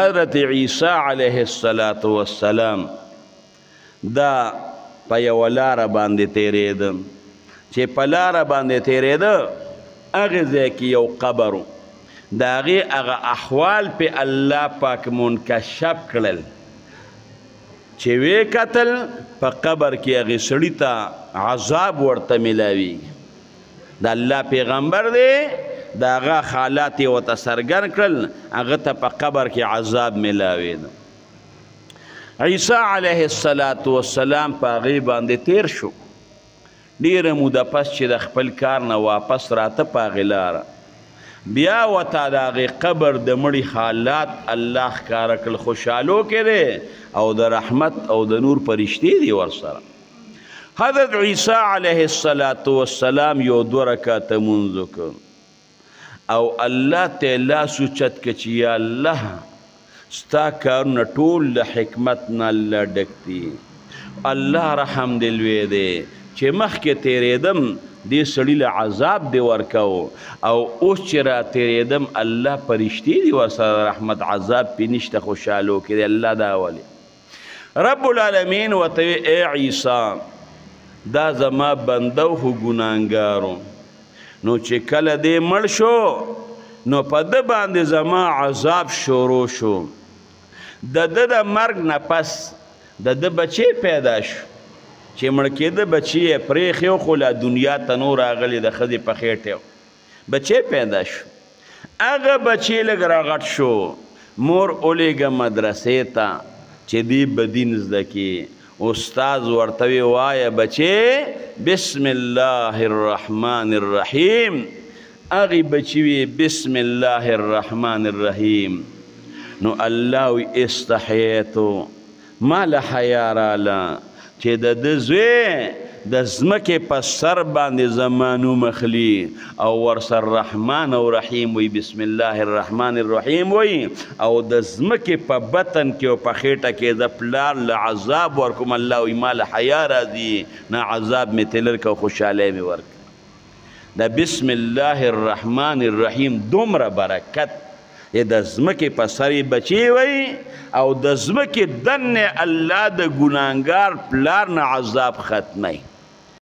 حضرت عیسی علیه السلام دا په یوه لاره باندې تېرېده چې په لاره باندې تېرېده هغې ځای کې یو قبر و د هغې هغه احوال پې الله پاک منکشف کړل چې ویې کتل په قبر کې هغې سړي ته عذاب ورته میلاویږي د الله پیغمبر دی د هغه حالات یې ورته څرګند کړل هغه ته په قبر کې عذاب میلاوېده عیسی علیه السلام په هغې باندې تیر شو ډېره موده پس چې د خپل کار نه واپس راته په هغې لاره بیا ورته د هغې قبر د مړي حالات الله ښکاره کړل خوشحالو کې دی او د رحمت او د نور فرشتې دي ورسره حضرت عیسی علیه السلام یو 2 رکعته لمونځ وکړ او الله ته لاس اوچت که چې یا الله ستا کارونه ټول د حکمت نه الله ډک دي الله رحم دې لوی دی چې مخکې تېرېدم دې سړي له عذاب دې ورکو او اوس چې را تېرېدم الله فرشتې دي ورسره رحمت عذاب پې نشته خوشحالو کې دی الله دا ولې رب العالمین ورته ای عیسی دا زما بنده خو ګناهګارو نو چې کله دې مړ شو نو په ده باندې زما عذاب شروع شو د ده د مرګ نه پس د ده بچی پیدا شو چې مړ کېده بچی یې پرېښی خو لا دنیا ته نو راغلی د ښځې په خېټې بچی پیدا شو هغه بچی لږ راغټ شو مور اولیږه مدرسې ته چې دی به دین زده کړي استاد ورته وی وایه بچې بسم الله الرحمن الرحیم هغې بچي وی بسم الله الرحمن الرحیم نو الله وی استحییتو ما له حیا راله چې د ده زوی د ځمکې په سر باندې زما نوم اخلي او ورسره رحمان او رحیم وی بسم الله الرحمن الرحیم وی او د ځمکې په بطن کې او په خېټه کې د پلار له عذاب ورکوم الله وی ما له حیا راځي نه عذاب مې تلر که خوشحالی مې ورک د بسم الله الرحمن الرحیم دومره برکت د ځمکې په سر یې بچی وی او د ځمکې دنې الله د ګناهګار پلار نه عذاب ختمی